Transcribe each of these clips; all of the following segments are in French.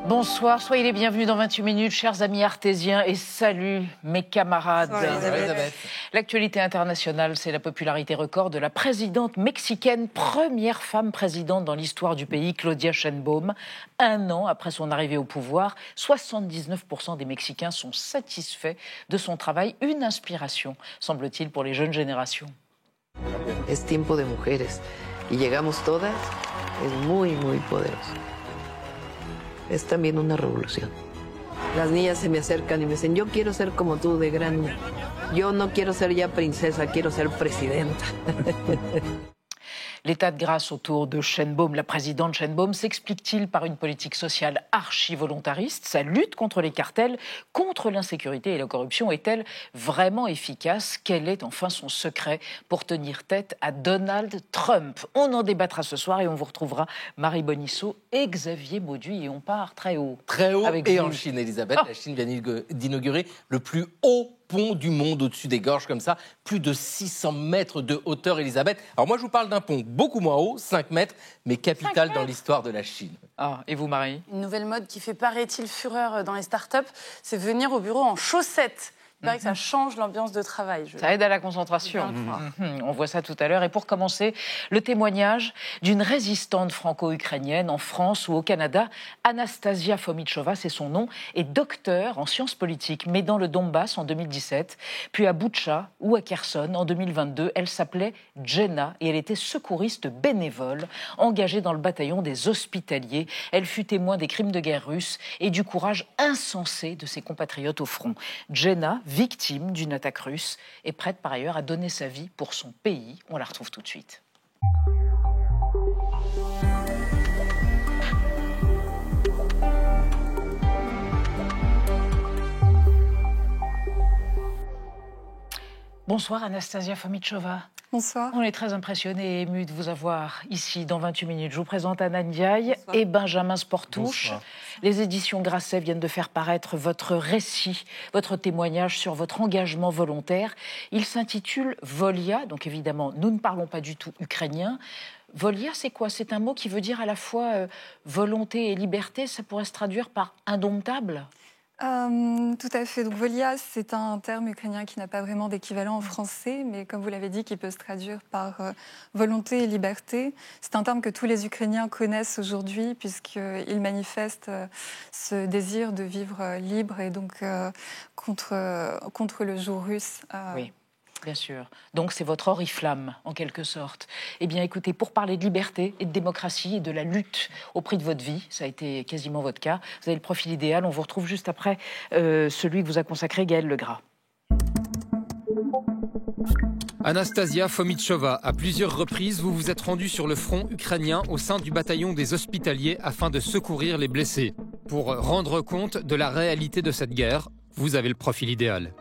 Bonsoir, soyez les bienvenus dans 28 minutes, chers amis artésiens, et salut mes camarades. L'actualité internationale, c'est la popularité record de la présidente mexicaine, première femme présidente dans l'histoire du pays, Claudia Sheinbaum. 1 an après son arrivée au pouvoir, 79% des Mexicains sont satisfaits de son travail. Une inspiration, semble-t-il, pour les jeunes générations. Es tiempo de mujeres y llegamos todas, es muy, muy poderoso. Es también una revolución. Las niñas se me acercan y me dicen, yo quiero ser como tú de grande. Yo no quiero ser ya princesa, quiero ser presidenta. L'état de grâce autour de Sheinbaum, la présidente Sheinbaum, s'explique-t-il par une politique sociale archi-volontariste? Sa lutte contre les cartels, contre l'insécurité et la corruption est-elle vraiment efficace? Quel est enfin son secret pour tenir tête à Donald Trump? On en débattra ce soir et on vous retrouvera Marie Bonisseau et Xavier Mauduit et on part très haut. Très haut avec et vous. En Chine, Elisabeth. La Chine vient d'inaugurer le plus haut pont du monde au-dessus des gorges comme ça, plus de 600 mètres de hauteur, Elisabeth. Alors moi je vous parle d'un pont beaucoup moins haut, 5 mètres, mais capital dans l'histoire de la Chine. Ah, et vous Marie? Une nouvelle mode qui fait, paraît-il, fureur dans les startups, c'est venir au bureau en chaussettes. Il paraît que ça change l'ambiance de travail. Ça aide à la concentration. On voit ça tout à l'heure. Et pour commencer, le témoignage d'une résistante franco-ukrainienne en France ou au Canada. Anastasia Fomichova, c'est son nom, est docteur en sciences politiques, mais dans le Donbass en 2017, puis à Boutcha ou à Kherson en 2022. Elle s'appelait Jenna et elle était secouriste bénévole, engagée dans le bataillon des hospitaliers. Elle fut témoin des crimes de guerre russes et du courage insensé de ses compatriotes au front. Jenna, victime d'une attaque russe, est prête par ailleurs à donner sa vie pour son pays. On la retrouve tout de suite. Bonsoir Anastasia Fomichova. Bonsoir. On est très impressionnés et émus de vous avoir ici dans 28 minutes. Je vous présente Anna Ndiaye et Benjamin Sportouche. Bonsoir. Les éditions Grasset viennent de faire paraître votre récit, votre témoignage sur votre engagement volontaire. Il s'intitule Volia, donc évidemment, nous ne parlons pas du tout ukrainien. Volia, c'est quoi? C'est un mot qui veut dire à la fois volonté et liberté. Ça pourrait se traduire par indomptable? Tout à fait. Donc, Volia, c'est un terme ukrainien qui n'a pas vraiment d'équivalent en français, mais comme vous l'avez dit, qui peut se traduire par volonté et liberté. C'est un terme que tous les Ukrainiens connaissent aujourd'hui, puisqu'ils manifestent ce désir de vivre libre et donc contre le joug russe. Oui. Bien sûr. Donc c'est votre oriflamme, en quelque sorte. Eh bien écoutez, pour parler de liberté et de démocratie et de la lutte au prix de votre vie, ça a été quasiment votre cas, vous avez le profil idéal. On vous retrouve juste après celui que vous a consacré Gaël Legras. Anastasia Fomichova, à plusieurs reprises, vous vous êtes rendue sur le front ukrainien au sein du bataillon des hospitaliers afin de secourir les blessés. Pour rendre compte de la réalité de cette guerre, vous avez le profil idéal.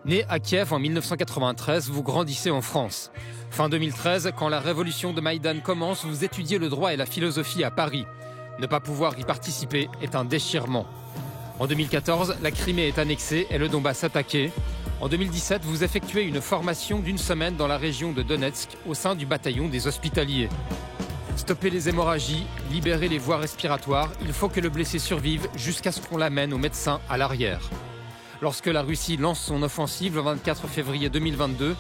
Né à Kiev en 1993, vous grandissez en France. Fin 2013, quand la révolution de Maïdan commence, vous étudiez le droit et la philosophie à Paris. Ne pas pouvoir y participer est un déchirement. En 2014, la Crimée est annexée et le Donbass attaqué. En 2017, vous effectuez une formation d'1 semaine dans la région de Donetsk au sein du bataillon des hospitaliers. Stopper les hémorragies, libérer les voies respiratoires, il faut que le blessé survive jusqu'à ce qu'on l'amène au médecin à l'arrière. Lorsque la Russie lance son offensive le 24 février 2022,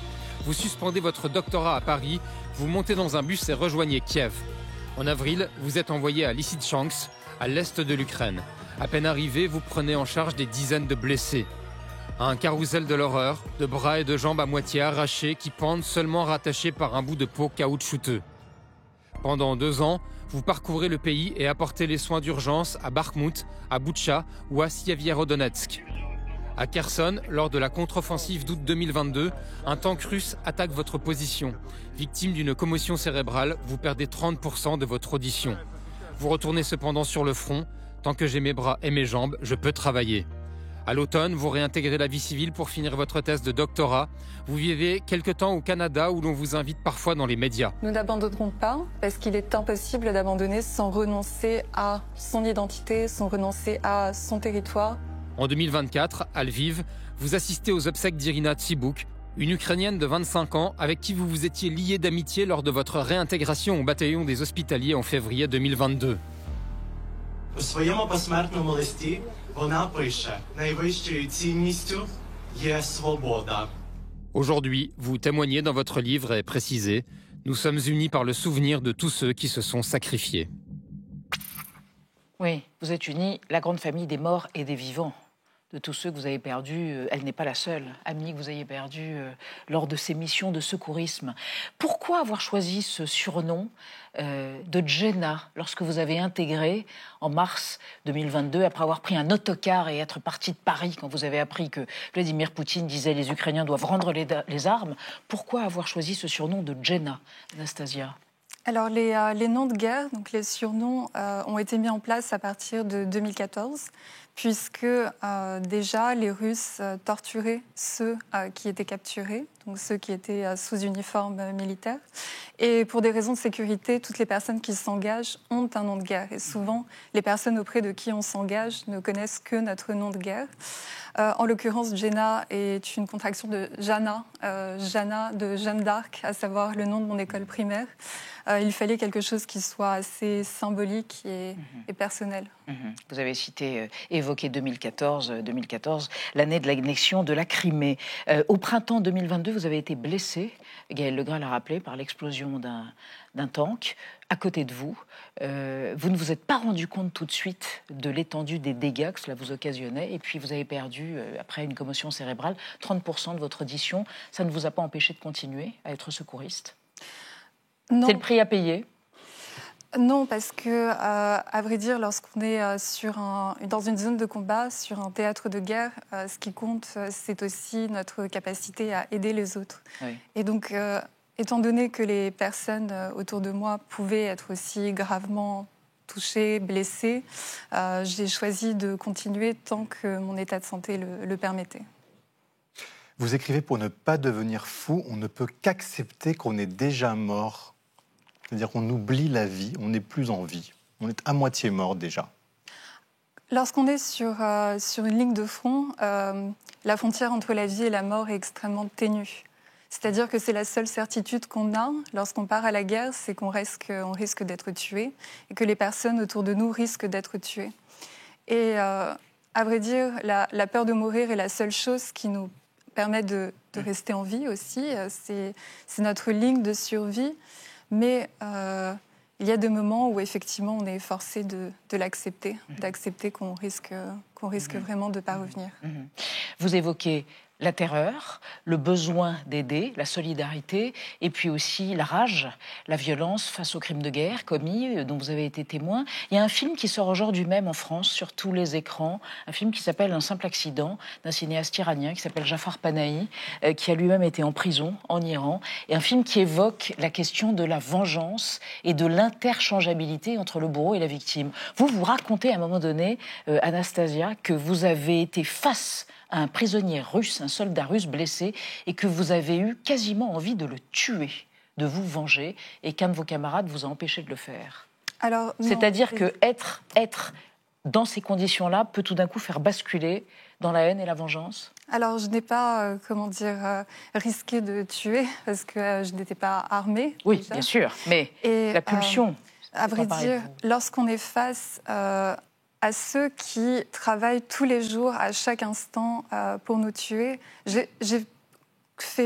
vous suspendez votre doctorat à Paris, vous montez dans un bus et rejoignez Kiev. En avril, vous êtes envoyé à Lysychansk, à l'est de l'Ukraine. À peine arrivé, vous prenez en charge des dizaines de blessés. Un carrousel de l'horreur, de bras et de jambes à moitié arrachés qui pendent seulement rattachés par un bout de peau caoutchouteux. Pendant 2 ans, vous parcourez le pays et apportez les soins d'urgence à Bakhmout, à Boutcha ou à Sievierodonetsk. À Kherson, lors de la contre-offensive d'août 2022, un tank russe attaque votre position. Victime d'une commotion cérébrale, vous perdez 30% de votre audition. Vous retournez cependant sur le front. Tant que j'ai mes bras et mes jambes, je peux travailler. À l'automne, vous réintégrez la vie civile pour finir votre thèse de doctorat. Vous vivez quelque temps au Canada où l'on vous invite parfois dans les médias. Nous n'abandonnerons pas parce qu'il est impossible d'abandonner sans renoncer à son identité, sans renoncer à son territoire. En 2024, à Lviv, vous assistez aux obsèques d'Irina Tsibouk, une Ukrainienne de 25 ans avec qui vous vous étiez lié d'amitié lors de votre réintégration au bataillon des hospitaliers en février 2022. У своєму посмертному листі вона пише: «Найвищою цінністю є свобода». Aujourd'hui, vous témoignez dans votre livre et précisez « Nous sommes unis par le souvenir de tous ceux qui se sont sacrifiés ». Oui, vous êtes unis, la grande famille des morts et des vivants. De tous ceux que vous avez perdus, elle n'est pas la seule amie que vous ayez perdue lors de ces missions de secourisme. Pourquoi avoir choisi ce surnom de Jenna lorsque vous avez intégré en mars 2022, après avoir pris un autocar et être parti de Paris quand vous avez appris que Vladimir Poutine disait les Ukrainiens doivent rendre les armes? Pourquoi avoir choisi ce surnom de Jenna, Anastasia? Alors, les noms de guerre, donc les surnoms, ont été mis en place à partir de 2014, puisque déjà les Russes torturaient ceux qui étaient capturés, donc ceux qui étaient sous uniforme militaire. Et pour des raisons de sécurité, toutes les personnes qui s'engagent ont un nom de guerre. Et souvent, les personnes auprès de qui on s'engage ne connaissent que notre nom de guerre. En l'occurrence, Jenna est une contraction de Jana, Jana de Jeanne d'Arc, à savoir le nom de mon école primaire. Il fallait quelque chose qui soit assez symbolique et personnel. Vous avez évoqué 2014, l'année de l'annexion de la Crimée. Au printemps 2022, vous avez été blessé, Gaël Legras l'a rappelé, par l'explosion d'un tank à côté de vous. Vous ne vous êtes pas rendu compte tout de suite de l'étendue des dégâts que cela vous occasionnait, et puis vous avez perdu, après une commotion cérébrale, 30% de votre audition. Ça ne vous a pas empêché de continuer à être secouriste? Non. C'est le prix à payer? Non, parce que, à vrai dire, lorsqu'on est dans une zone de combat, sur un théâtre de guerre, ce qui compte, c'est aussi notre capacité à aider les autres. Oui. Et donc, étant donné que les personnes autour de moi pouvaient être aussi gravement touchées, blessées, j'ai choisi de continuer tant que mon état de santé le permettait. Vous écrivez: pour ne pas devenir fou, on ne peut qu'accepter qu'on est déjà mort. C'est-à-dire qu'on oublie la vie, on n'est plus en vie. On est à moitié mort déjà. Lorsqu'on est sur une ligne de front, la frontière entre la vie et la mort est extrêmement ténue. C'est-à-dire que c'est la seule certitude qu'on a lorsqu'on part à la guerre, c'est qu'on risque d'être tué et que les personnes autour de nous risquent d'être tuées. Et à vrai dire, la peur de mourir est la seule chose qui nous permet de rester en vie aussi. C'est notre ligne de survie. Mais il y a des moments où effectivement on est forcé de l'accepter, d'accepter qu'on risque vraiment de ne pas revenir. Vous évoquez la terreur, le besoin d'aider, la solidarité, et puis aussi la rage, la violence face aux crimes de guerre commis, dont vous avez été témoin. Il y a un film qui sort aujourd'hui même en France, sur tous les écrans, un film qui s'appelle Un simple accident, d'un cinéaste iranien qui s'appelle Jafar Panahi, qui a lui-même été en prison en Iran, et un film qui évoque la question de la vengeance et de l'interchangeabilité entre le bourreau et la victime. Vous racontez à un moment donné, Anastasia, que vous avez été face à un prisonnier russe, un soldat russe blessé, et que vous avez eu quasiment envie de le tuer, de vous venger, et qu'un de vos camarades vous a empêché de le faire. C'est-à-dire que être dans ces conditions-là peut tout d'un coup faire basculer dans la haine et la vengeance? Alors, je n'ai pas, risqué de tuer, parce que je n'étais pas armée. Oui, déjà. Bien sûr, mais la pulsion... à vrai dire, lorsqu'on est face... à ceux qui travaillent tous les jours, à chaque instant, pour nous tuer. J'ai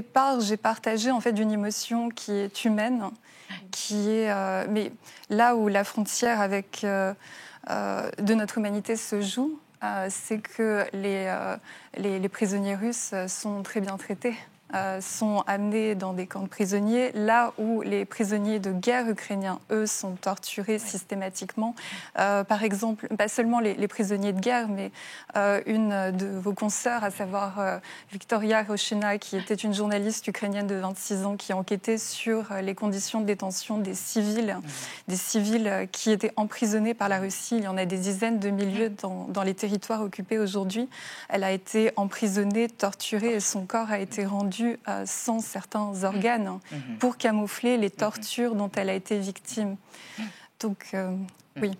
partagé en fait d'une émotion qui est humaine, qui est, mais là où la frontière de notre humanité se joue, c'est que les prisonniers russes sont très bien traités. Sont amenés dans des camps de prisonniers, là où les prisonniers de guerre ukrainiens, eux, sont torturés systématiquement. Par exemple, pas seulement les prisonniers de guerre, mais une de vos consoeurs, à savoir Victoria Roshina, qui était une journaliste ukrainienne de 26 ans, qui enquêtait sur les conditions de détention des civils qui étaient emprisonnés par la Russie. Il y en a des dizaines de milliers dans les territoires occupés aujourd'hui. Elle a été emprisonnée, torturée, et son corps a été rendu sans certains organes pour camoufler les tortures dont elle a été victime. Donc, oui.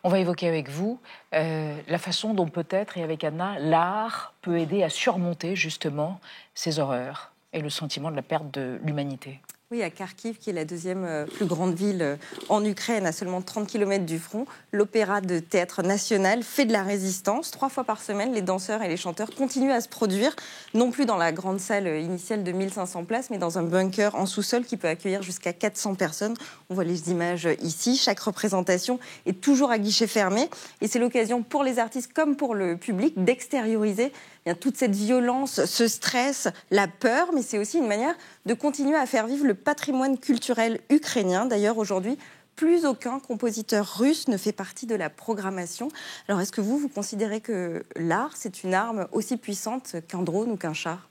On va évoquer avec vous la façon dont peut-être, et avec Anna, l'art peut aider à surmonter justement ces horreurs et le sentiment de la perte de l'humanité. Oui, à Kharkiv, qui est la deuxième plus grande ville en Ukraine, à seulement 30 km du front, l'Opéra de Théâtre National fait de la résistance. 3 fois par semaine, les danseurs et les chanteurs continuent à se produire, non plus dans la grande salle initiale de 1500 places, mais dans un bunker en sous-sol qui peut accueillir jusqu'à 400 personnes. On voit les images ici. Chaque représentation est toujours à guichet fermé. Et c'est l'occasion pour les artistes comme pour le public d'extérioriser toute cette violence, ce stress, la peur, mais c'est aussi une manière de continuer à faire vivre le patrimoine culturel ukrainien. D'ailleurs, aujourd'hui, plus aucun compositeur russe ne fait partie de la programmation. Alors, est-ce que vous considérez que l'art, c'est une arme aussi puissante qu'un drone ou qu'un char ?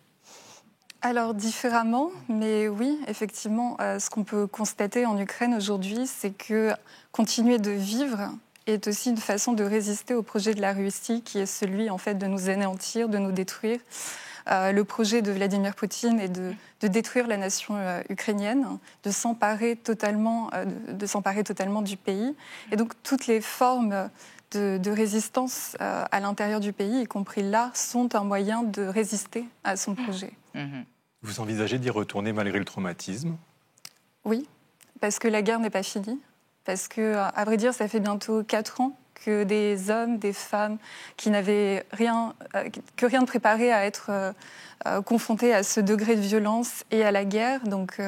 Alors, différemment, mais oui, effectivement, ce qu'on peut constater en Ukraine aujourd'hui, c'est que continuer de vivre est aussi une façon de résister au projet de la Russie qui est celui en fait de nous anéantir, de nous détruire. Le projet de Vladimir Poutine est de détruire la nation ukrainienne, de s'emparer totalement du pays. Et donc toutes les formes de résistance à l'intérieur du pays, y compris l'art, sont un moyen de résister à son projet. Vous envisagez d'y retourner malgré le traumatisme ? Oui, parce que la guerre n'est pas finie. Parce que, à vrai dire, ça fait bientôt 4 ans que des hommes, des femmes qui n'avaient rien de préparé à être confrontés à ce degré de violence et à la guerre. Donc,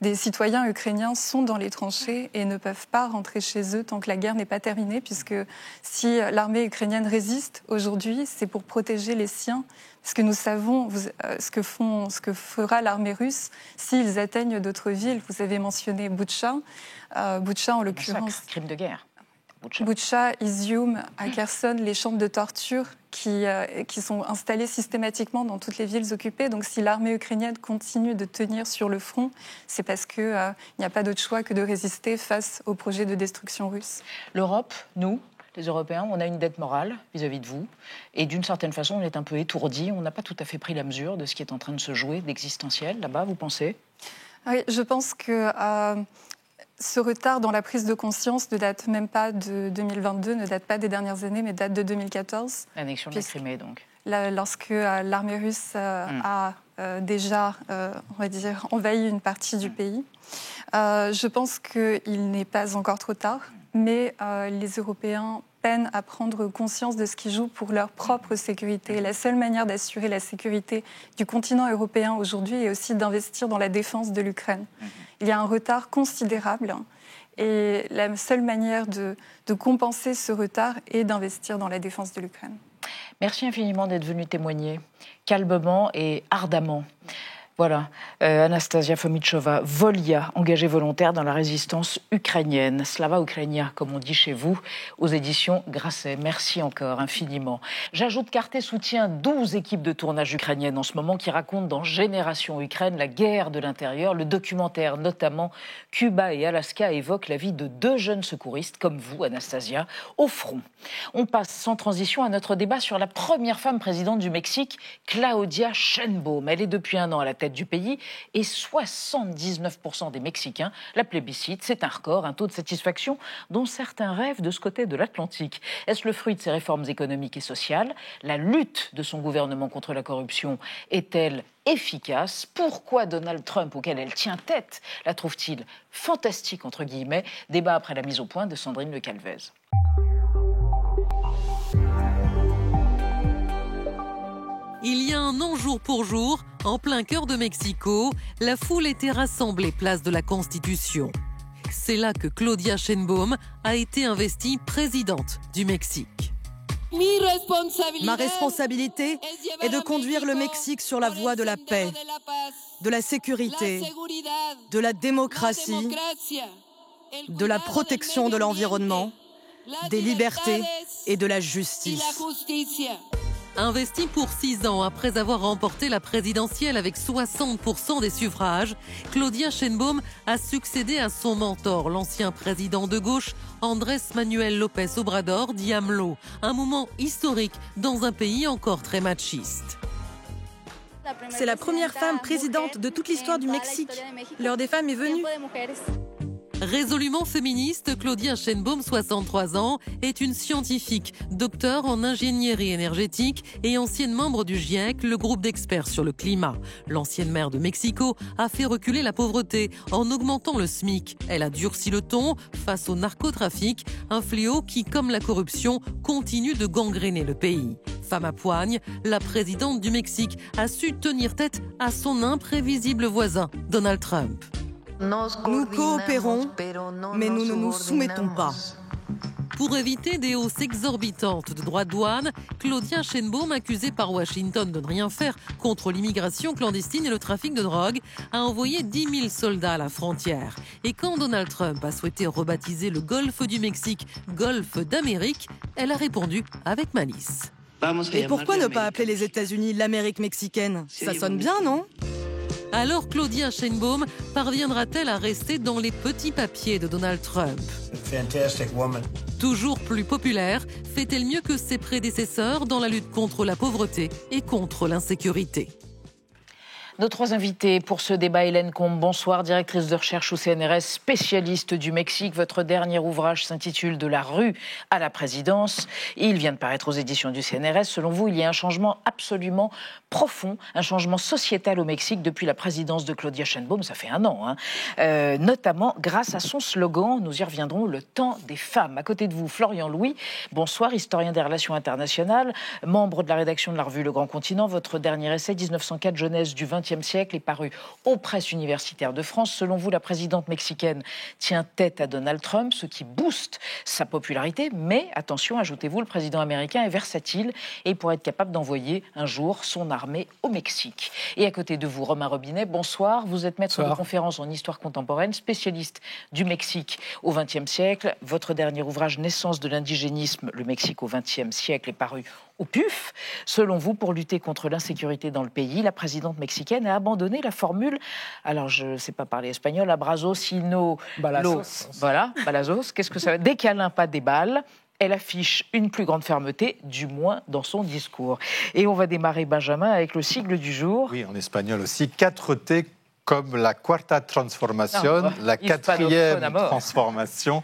des citoyens ukrainiens sont dans les tranchées et ne peuvent pas rentrer chez eux tant que la guerre n'est pas terminée, puisque si l'armée ukrainienne résiste aujourd'hui, c'est pour protéger les siens. Parce que nous savons ce que fera l'armée russe s'ils atteignent d'autres villes. Vous avez mentionné Boutcha. Boutcha, en l'occurrence. Crime de guerre. Boutcha, Izium, à Kherson, les chambres de torture qui sont installées systématiquement dans toutes les villes occupées. Donc si l'armée ukrainienne continue de tenir sur le front, c'est parce qu'il n'y a pas d'autre choix que de résister face au projet de destruction russe. L'Europe, nous, les Européens, on a une dette morale vis-à-vis de vous. Et d'une certaine façon, on est un peu étourdis. On n'a pas tout à fait pris la mesure de ce qui est en train de se jouer d'existentiel là-bas, vous pensez ? Oui, je pense que ce retard dans la prise de conscience ne date même pas de 2022, ne date pas des dernières années, mais date de 2014. L'annexion de la Crimée, donc. Lorsque l'armée russe a déjà, on va dire, envahi une partie du pays. Je pense qu'il n'est pas encore trop tard, mais les Européens peinent à prendre conscience de ce qui joue pour leur propre sécurité. La seule manière d'assurer la sécurité du continent européen aujourd'hui est aussi d'investir dans la défense de l'Ukraine. Il y a un retard considérable et la seule manière de compenser ce retard est d'investir dans la défense de l'Ukraine. Merci infiniment d'être venu témoigner calmement et ardemment. Voilà, Anastasia Fomitchova, Volia, engagée volontaire dans la résistance ukrainienne. Slava Ukrainia, comme on dit chez vous, aux éditions Grasset. Merci encore infiniment. J'ajoute qu'Arte soutient 12 équipes de tournage ukrainiennes en ce moment qui racontent dans Génération Ukraine la guerre de l'intérieur. Le documentaire, notamment Cuba et Alaska, évoque la vie de 2 jeunes secouristes, comme vous, Anastasia, au front. On passe sans transition à notre débat sur la première femme présidente du Mexique, Claudia Sheinbaum. Elle est depuis 1 an à la tête du pays et 79% des Mexicains la plébiscitent. C'est un record, un taux de satisfaction dont certains rêvent de ce côté de l'Atlantique. Est-ce le fruit de ses réformes économiques et sociales ? La lutte de son gouvernement contre la corruption est-elle efficace ? Pourquoi Donald Trump, auquel elle tient tête, la trouve-t-il fantastique, entre guillemets ? Débat après la mise au point de Sandrine Le Calvez. Il y a un an jour pour jour, en plein cœur de Mexico, la foule était rassemblée place de la Constitution. C'est là que Claudia Sheinbaum a été investie présidente du Mexique. Ma responsabilité est de conduire le Mexique sur la voie de la paix, de la sécurité, de la démocratie, de la protection de l'environnement, des libertés et de la justice. Investie pour 6 ans après avoir remporté la présidentielle avec 60% des suffrages, Claudia Sheinbaum a succédé à son mentor, l'ancien président de gauche Andrés Manuel López Obrador, dit AMLO. Un moment historique dans un pays encore très machiste. C'est la première femme présidente de toute l'histoire du Mexique. L'heure des femmes est venue. Résolument féministe, Claudia Sheinbaum, 63 ans, est une scientifique, docteur en ingénierie énergétique et ancienne membre du GIEC, le groupe d'experts sur le climat. L'ancienne maire de Mexico a fait reculer la pauvreté en augmentant le SMIC. Elle a durci le ton face au narcotrafic, un fléau qui, comme la corruption, continue de gangréner le pays. Femme à poigne, la présidente du Mexique a su tenir tête à son imprévisible voisin, Donald Trump. Nous coopérons, mais nous ne nous soumettons pas. Pour éviter des hausses exorbitantes de droits de douane, Claudia Sheinbaum, accusée par Washington de ne rien faire contre l'immigration clandestine et le trafic de drogue, a envoyé 10 000 soldats à la frontière. Et quand Donald Trump a souhaité rebaptiser le golfe du Mexique Golfe d'Amérique, elle a répondu avec malice. Et pourquoi ne pas appeler les États-Unis l'Amérique mexicaine? Ça sonne bien, non? Alors Claudia Sheinbaum parviendra-t-elle à rester dans les petits papiers de Donald Trump? Toujours plus populaire, fait-elle mieux que ses prédécesseurs dans la lutte contre la pauvreté et contre l'insécurité? Nos trois invités pour ce débat, Hélène Combe, bonsoir, directrice de recherche au CNRS, spécialiste du Mexique. Votre dernier ouvrage s'intitule « De la rue à la présidence ». Il vient de paraître aux éditions du CNRS. Selon vous, il y a un changement absolument profond, un changement sociétal au Mexique depuis la présidence de Claudia Sheinbaum, ça fait un an, notamment grâce à son slogan, nous y reviendrons, le temps des femmes. À côté de vous, Florian Louis, bonsoir, historien des relations internationales, membre de la rédaction de la revue Le Grand Continent. Votre dernier essai, 1904, jeunesse du XXe siècle, est paru aux presses universitaires de France. Selon vous, la présidente mexicaine tient tête à Donald Trump, ce qui booste sa popularité. Mais attention, ajoutez-vous, le président américain est versatile et pourrait être capable d'envoyer un jour son armée au Mexique. Et à côté de vous, Romain Robinet, bonsoir. Vous êtes maître de conférence en histoire contemporaine, spécialiste du Mexique au XXe siècle. Votre dernier ouvrage, Naissance de l'indigénisme, le Mexique au XXe siècle, est paru au PUF. Selon vous, pour lutter contre l'insécurité dans le pays, la présidente mexicaine a abandonné la formule, alors je ne sais pas parler espagnol, abrazo sino balazos. Voilà, balazos. Qu'est-ce que ça veut dire? Des câlins, pas des balles. Elle affiche une plus grande fermeté, du moins dans son discours. Et on va démarrer, Benjamin, avec le sigle du jour. Oui, en espagnol aussi, 4 T comme la Cuarta Transformación, la 4e transformation.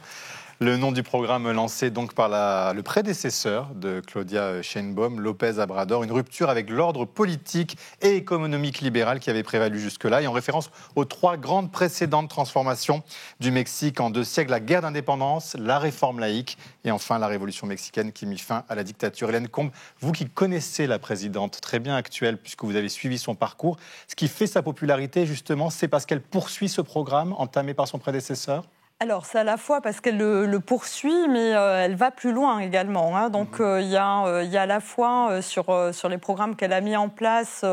Le nom du programme lancé donc par le prédécesseur de Claudia Sheinbaum, López Obrador, une rupture avec l'ordre politique et économique libéral qui avait prévalu jusque-là, et en référence aux 3 grandes précédentes transformations du Mexique en 2 siècles, la guerre d'indépendance, la réforme laïque et enfin la révolution mexicaine qui mit fin à la dictature. Hélène Combe, vous qui connaissez la présidente très bien actuelle puisque vous avez suivi son parcours, ce qui fait sa popularité justement, c'est parce qu'elle poursuit ce programme entamé par son prédécesseur? Alors, c'est à la fois parce qu'elle le poursuit, mais elle va plus loin également. Hein. Donc, il y a à la fois sur les programmes qu'elle a mis en place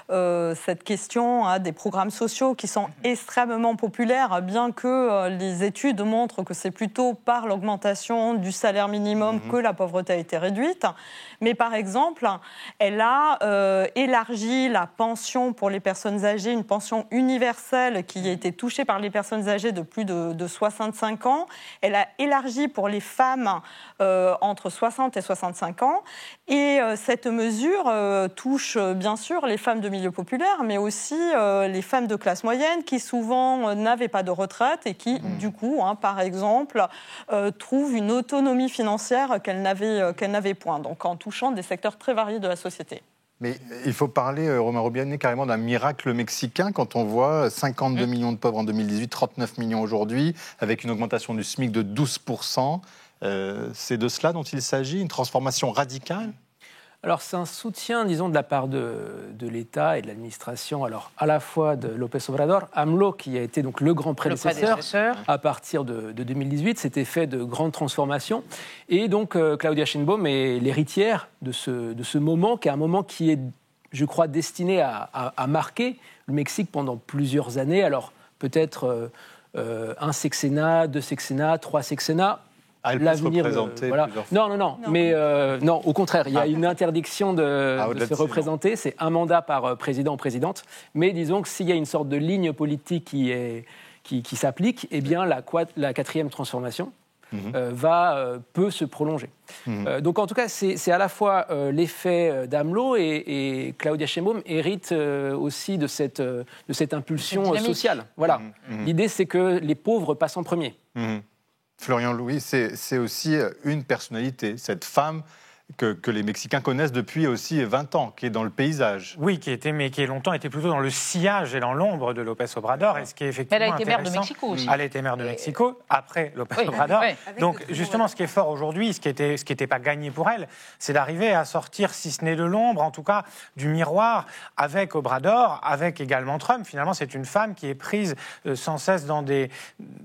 cette question des programmes sociaux qui sont extrêmement populaires, bien que les études montrent que c'est plutôt par l'augmentation du salaire minimum que la pauvreté a été réduite. Mais par exemple, elle a élargi la pension pour les personnes âgées, une pension universelle qui a été touchée par les personnes âgées de plus de 65 ans. Elle a élargi pour les femmes entre 60 et 65 ans. Et cette mesure touche bien sûr les femmes de milieu populaire, mais aussi les femmes de classe moyenne qui souvent n'avaient pas de retraite et qui, du coup, par exemple, trouvent une autonomie financière qu'elles n'avaient point. Donc en touchant des secteurs très variés de la société. Mais il faut parler, Romain Robinet, carrément d'un miracle mexicain quand on voit 52 millions de pauvres en 2018, 39 millions aujourd'hui, avec une augmentation du SMIC de 12%. C'est de cela dont il s'agit, une transformation radicale? Alors c'est un soutien, disons, de la part de l'État et de l'administration, alors à la fois de López Obrador, AMLO, qui a été donc le grand prédécesseur. À partir de 2018, s'était fait de grandes transformations. Et donc Claudia Sheinbaum est l'héritière de ce moment, qui est un moment qui est, je crois, destiné à marquer le Mexique pendant plusieurs années. Alors peut-être un sexennat, 2 sexennats, 3 sexennats. Elle peut se représenter voilà. plusieurs Non. Mais non, au contraire, il y a une interdiction de se représenter. C'est un mandat par président ou présidente. Mais disons que s'il y a une sorte de ligne politique qui s'applique, eh bien la 4e transformation peut se prolonger. Donc en tout cas, c'est à la fois l'effet d'AMLO et Claudia Sheinbaum hérite aussi de cette impulsion sociale. Voilà. L'idée, c'est que les pauvres passent en premier. Florian Louis, c'est aussi une personnalité, cette femme que les Mexicains connaissent depuis aussi 20 ans, qui est dans le paysage. Oui, qui est longtemps été plutôt dans le sillage et dans l'ombre de López Obrador. Et ce qui est effectivement elle a été maire de Mexico aussi. Elle a été maire de Mexico après López Obrador. Donc justement, ce qui est fort aujourd'hui, ce qui était pas gagné pour elle, c'est d'arriver à sortir, si ce n'est de l'ombre, en tout cas du miroir, avec Obrador, avec également Trump. Finalement, c'est une femme qui est prise sans cesse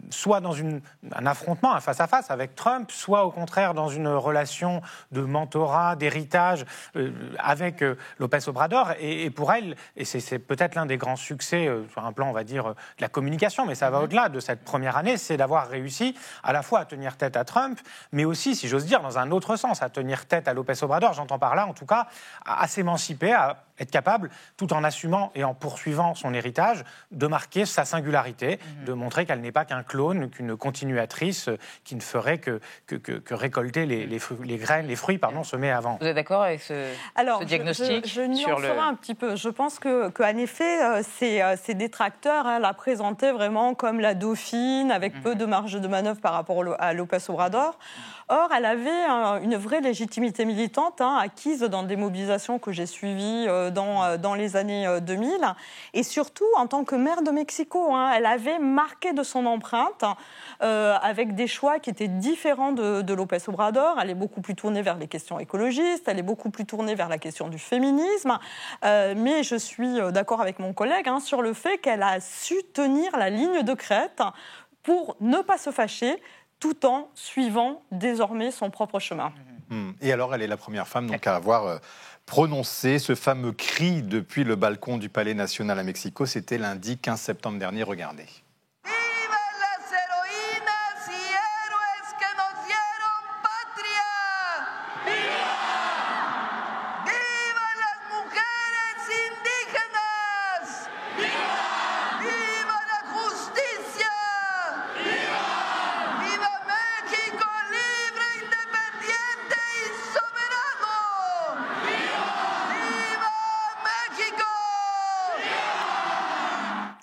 soit dans un affrontement, un face-à-face avec Trump, soit au contraire dans une relation de d'héritage avec López Obrador. Et pour elle, et c'est peut-être l'un des grands succès sur un plan, on va dire, de la communication, mais ça va au-delà de cette première année, c'est d'avoir réussi à la fois à tenir tête à Trump, mais aussi, si j'ose dire, dans un autre sens, à tenir tête à López Obrador. J'entends par là, en tout cas, à s'émanciper, à être capable, tout en assumant et en poursuivant son héritage, de marquer sa singularité, de montrer qu'elle n'est pas qu'un clone, qu'une continuatrice qui ne ferait que récolter les graines, les fruits, semés avant. Vous êtes d'accord avec ce diagnostic? Je nuancerai un petit peu. Je pense qu'en effet, ces détracteurs la présentaient vraiment comme la dauphine, avec peu de marge de manœuvre par rapport à López Obrador. Or, elle avait une vraie légitimité militante, acquise dans des mobilisations que j'ai suivies dans les années 2000. Et surtout, en tant que maire de Mexico, elle avait marqué de son empreinte, avec des choix qui étaient différents de López Obrador. Elle est beaucoup plus tournée vers les questions écologistes, elle est beaucoup plus tournée vers la question du féminisme. Mais je suis d'accord avec mon collègue sur le fait qu'elle a su tenir la ligne de crête pour ne pas se fâcher, tout en suivant désormais son propre chemin. Et alors, elle est la première femme donc, à avoir prononcé ce fameux cri depuis le balcon du Palais national à Mexico. C'était lundi 15 septembre dernier. Regardez.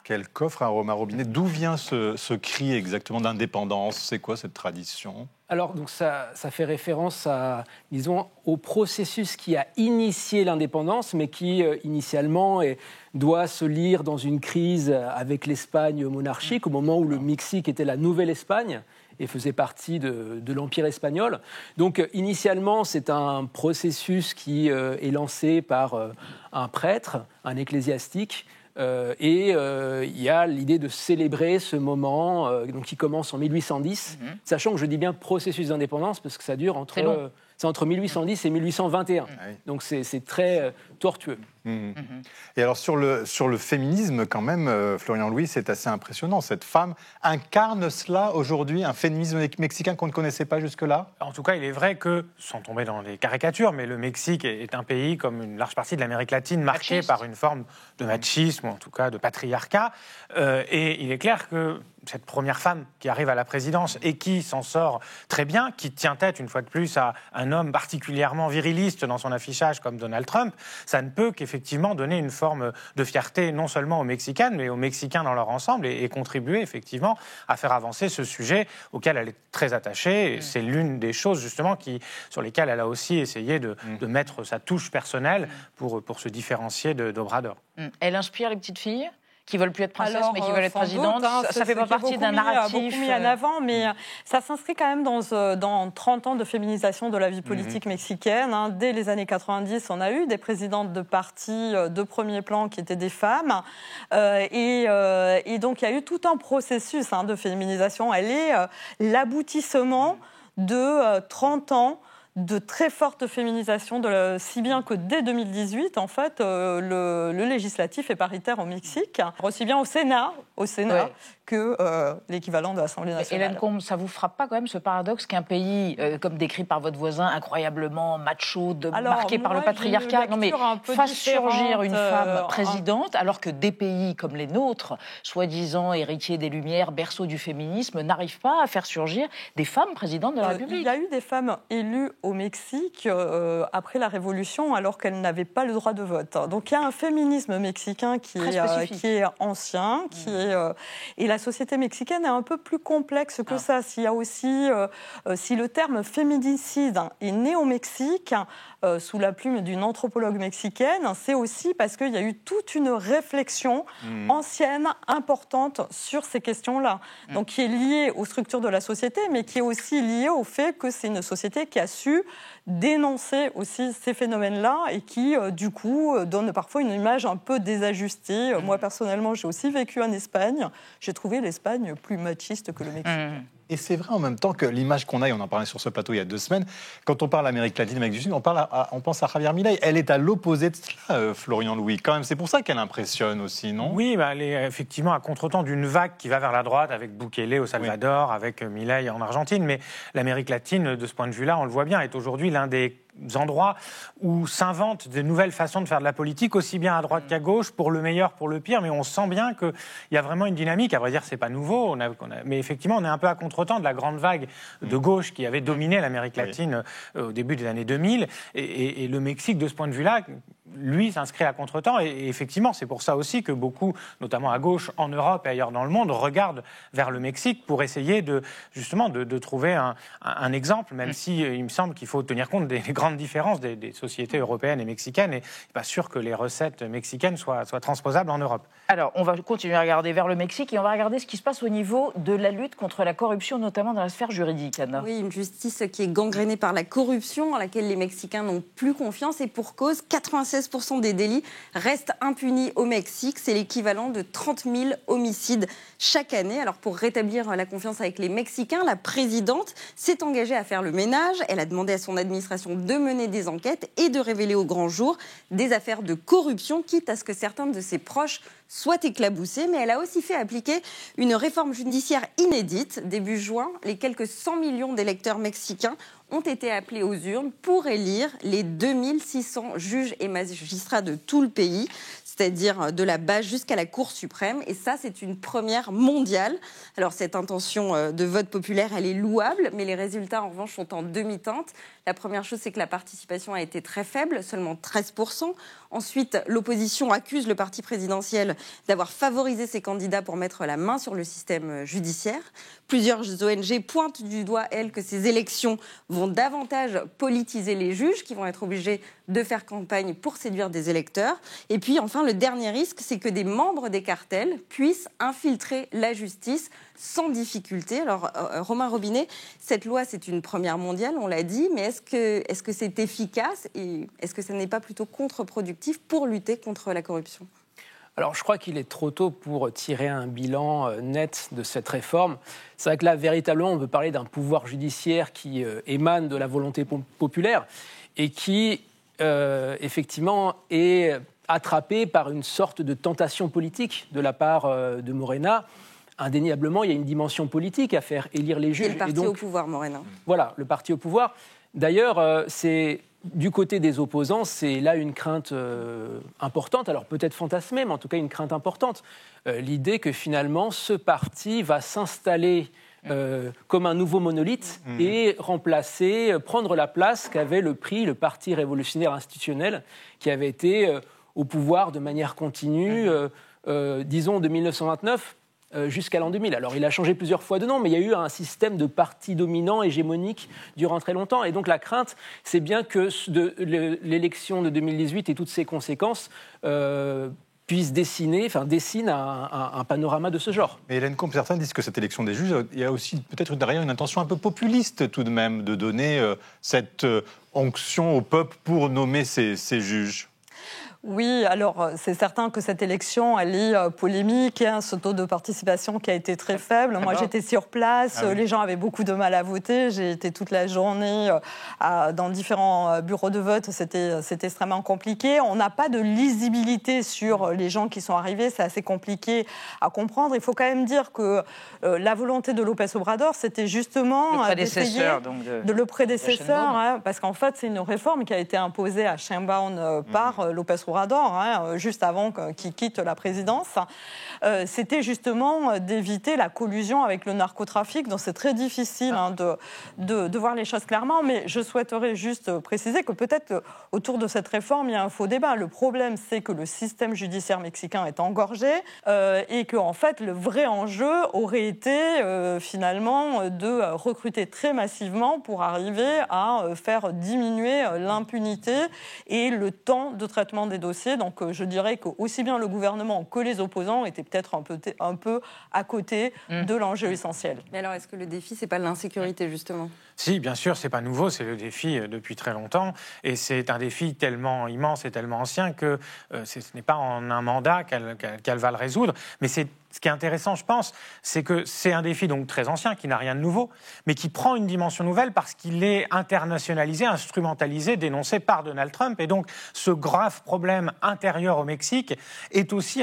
Quel coffre, Romain Robinet. D'où vient ce cri exactement d'indépendance? C'est quoi cette tradition? Alors, donc ça fait référence au processus qui a initié l'indépendance, mais qui, initialement, doit se lire dans une crise avec l'Espagne monarchique, au moment où le Mexique était la Nouvelle-Espagne et faisait partie de l'Empire espagnol. Donc, initialement, c'est un processus qui est lancé par un prêtre, un ecclésiastique, et il y a l'idée de célébrer ce moment qui commence en 1810, sachant que je dis bien processus d'indépendance parce que ça dure entre 1810 et 1821. Donc c'est très tortueux. Et alors sur le féminisme quand même, Florian Louis, c'est assez impressionnant. Cette femme incarne cela aujourd'hui, un féminisme mexicain qu'on ne connaissait pas jusque-là? En tout cas, il est vrai que, sans tomber dans les caricatures, mais le Mexique est un pays, comme une large partie de l'Amérique latine, marqué par une forme de machisme, ou en tout cas de patriarcat. Et il est clair que cette première femme qui arrive à la présidence et qui s'en sort très bien, qui tient tête une fois de plus à un homme particulièrement viriliste dans son affichage comme Donald Trump, ça ne peut qu'effectivement donner une forme de fierté non seulement aux Mexicaines, mais aux Mexicains dans leur ensemble et contribuer effectivement à faire avancer ce sujet auquel elle est très attachée. Et c'est l'une des choses justement sur lesquelles elle a aussi essayé de mettre sa touche personnelle pour se différencier d'Obrador. Elle inspire les petites filles qui veulent plus être princesse mais qui veulent être présidente. Ça fait pas partie d'un narratif beaucoup mis en avant, mais ça s'inscrit quand même dans 30 ans de féminisation de la vie politique mexicaine. Dès les années 90, on a eu des présidentes de partis de premier plan qui étaient des femmes. Et donc, il y a eu tout un processus de féminisation. Elle est l'aboutissement de 30 ans de très forte féminisation, si bien que dès 2018, en fait, le législatif est paritaire au Mexique, aussi bien au Sénat ouais. que l'équivalent de l'Assemblée nationale. Hélène Combe, ça vous frappe pas quand même ce paradoxe qu'un pays, comme décrit par votre voisin, incroyablement macho, marqué par le patriarcat, fasse surgir une femme présidente, alors que des pays comme les nôtres, soi-disant héritiers des Lumières, berceau du féminisme, n'arrivent pas à faire surgir des femmes présidentes de la République? Il y a eu des femmes élues au Mexique après la Révolution, alors qu'elles n'avaient pas le droit de vote. Donc il y a un féminisme mexicain qui est ancien, et la société mexicaine est un peu plus complexe que ça. S'il y a aussi, si le terme féminicide est né au Mexique, sous la plume d'une anthropologue mexicaine, c'est aussi parce qu'il y a eu toute une réflexion ancienne, importante sur ces questions-là. Donc qui est liée aux structures de la société, mais qui est aussi liée au fait que c'est une société qui a su dénoncer aussi ces phénomènes-là et qui, du coup, donne parfois une image un peu désajustée. Moi, personnellement, j'ai aussi vécu en Espagne. J'ai trouvé l'Espagne plus machiste que le Mexique. Et c'est vrai en même temps que l'image qu'on a, et on en parlait sur ce plateau il y a 2 semaines, quand on parle d'Amérique latine, Amérique du Sud, on pense à Javier Milei. Elle est à l'opposé de cela, Florian Louis. Quand même, c'est pour ça qu'elle impressionne aussi, non? Oui, elle est effectivement à contre-temps d'une vague qui va vers la droite, avec Bukele au Salvador, avec Milei en Argentine. Mais l'Amérique latine, de ce point de vue-là, on le voit bien, est aujourd'hui l'un des endroits où s'inventent de nouvelles façons de faire de la politique, aussi bien à droite qu'à gauche, pour le meilleur, pour le pire, mais on sent bien qu'il y a vraiment une dynamique. À vrai dire, c'est pas nouveau, mais effectivement, on est un peu à contre-temps de la grande vague de gauche qui avait dominé l'Amérique latine au début des années 2000, et le Mexique, de ce point de vue-là, lui, s'inscrit à contre-temps, et effectivement, c'est pour ça aussi que beaucoup, notamment à gauche, en Europe et ailleurs dans le monde, regardent vers le Mexique pour essayer justement de trouver un exemple, même si il me semble qu'il faut tenir compte des grandes différences des sociétés européennes et mexicaines, et pas sûr que les recettes mexicaines soient transposables en Europe. Alors, on va continuer à regarder vers le Mexique, et on va regarder ce qui se passe au niveau de la lutte contre la corruption, notamment dans la sphère juridique, Anna. Oui, une justice qui est gangrénée par la corruption, en laquelle les Mexicains n'ont plus confiance, et pour cause, 96% des délits restent impunis au Mexique. C'est l'équivalent de 30 000 homicides chaque année. Alors, pour rétablir la confiance avec les Mexicains, la présidente s'est engagée à faire le ménage. Elle a demandé à son administration de mener des enquêtes et de révéler au grand jour des affaires de corruption, quitte à ce que certains de ses proches soient éclaboussés. Mais elle a aussi fait appliquer une réforme judiciaire inédite. Début juin, les quelques 100 millions d'électeurs mexicains ont été appelés aux urnes pour élire les 2600 juges et magistrats de tout le pays, c'est-à-dire de la base jusqu'à la Cour suprême. Et ça, c'est une première mondiale. Alors, cette intention de vote populaire, elle est louable, mais les résultats, en revanche, sont en demi-teinte. La première chose, c'est que la participation a été très faible, seulement 13%. Ensuite, l'opposition accuse le parti présidentiel d'avoir favorisé ses candidats pour mettre la main sur le système judiciaire. Plusieurs ONG pointent du doigt, elles, que ces élections vont davantage politiser les juges, qui vont être obligés de faire campagne pour séduire des électeurs. Et puis, enfin, le dernier risque, c'est que des membres des cartels puissent infiltrer la justice sans difficulté. Alors, Romain Robinet, cette loi, c'est une première mondiale, on l'a dit, mais est-ce que c'est efficace et est-ce que ça n'est pas plutôt contre-productif pour lutter contre la corruption ? Alors, je crois qu'il est trop tôt pour tirer un bilan net de cette réforme. C'est vrai que là, véritablement, on peut parler d'un pouvoir judiciaire qui émane de la volonté populaire et qui, effectivement, est attrapé par une sorte de tentation politique de la part de Morena. Indéniablement, il y a une dimension politique à faire élire les juges. Et le parti au pouvoir, Morena. Voilà, le parti au pouvoir. D'ailleurs, c'est du côté des opposants, c'est là une crainte importante, alors peut-être fantasmée, mais en tout cas une crainte importante. L'idée que finalement, ce parti va s'installer comme un nouveau monolithe et remplacer, prendre la place qu'avait le Parti révolutionnaire institutionnel, qui avait été au pouvoir de manière continue, disons de 1929 jusqu'à l'an 2000. Alors il a changé plusieurs fois de nom, mais il y a eu un système de parti dominant, hégémonique, durant très longtemps. Et donc la crainte, c'est bien que l'élection de 2018 et toutes ses conséquences dessinent un panorama de ce genre. Mais Hélène Combe, certains disent que cette élection des juges, il y a aussi peut-être derrière une intention un peu populiste tout de même, de donner cette onction au peuple pour nommer ces juges. Oui, alors c'est certain que cette élection, elle est polémique, ce taux de participation qui a été très faible. Moi, j'étais sur place, les gens avaient beaucoup de mal à voter. J'ai été toute la journée dans différents bureaux de vote, c'était extrêmement compliqué. On n'a pas de lisibilité sur les gens qui sont arrivés, c'est assez compliqué à comprendre. Il faut quand même dire que la volonté de López Obrador, c'était justement le prédécesseur, le prédécesseur, parce qu'en fait, c'est une réforme qui a été imposée à Sheinbaum par López Obrador, juste avant qu'il quitte la présidence. C'était justement d'éviter la collusion avec le narcotrafic, donc c'est très difficile de voir les choses clairement, mais je souhaiterais juste préciser que peut-être autour de cette réforme, il y a un faux débat. Le problème, c'est que le système judiciaire mexicain est engorgé et que, en fait, le vrai enjeu aurait été finalement de recruter très massivement pour arriver à faire diminuer l'impunité et le temps de traitement des dossiers. Donc je dirais que aussi bien le gouvernement que les opposants étaient peut-être un peu à côté de l'enjeu essentiel. Mais alors, est-ce que le défi, c'est pas l'insécurité, justement ? Si, bien sûr, c'est pas nouveau, c'est le défi depuis très longtemps, et c'est un défi tellement immense et tellement ancien que ce n'est pas en un mandat qu'elle va le résoudre, mais ce qui est intéressant, je pense, c'est que c'est un défi donc très ancien, qui n'a rien de nouveau, mais qui prend une dimension nouvelle parce qu'il est internationalisé, instrumentalisé, dénoncé par Donald Trump. Et donc, ce grave problème intérieur au Mexique est aussi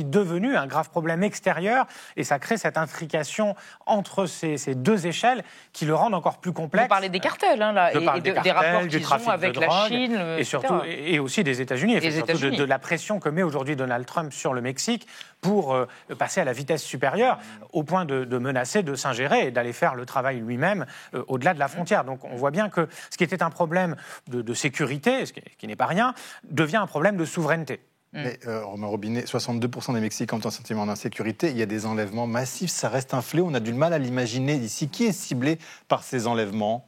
devenu un grave problème extérieur. Et ça crée cette intrication entre ces deux échelles qui le rendent encore plus complexe. Vous parlez des cartels, là, des rapports qu'ils ont avec la Chine, et surtout, et aussi des États-Unis, et surtout de la pression que met aujourd'hui Donald Trump sur le Mexique pour passer à la vitesse supérieure, au point de menacer de s'ingérer et d'aller faire le travail lui-même au-delà de la frontière. Donc on voit bien que ce qui était un problème de sécurité, ce qui n'est pas rien, devient un problème de souveraineté. Mais Romain Robinet, 62% des Mexicains ont un sentiment d'insécurité. Il y a des enlèvements massifs, ça reste un fléau. On a du mal à l'imaginer ici. Qui est ciblé par ces enlèvements ?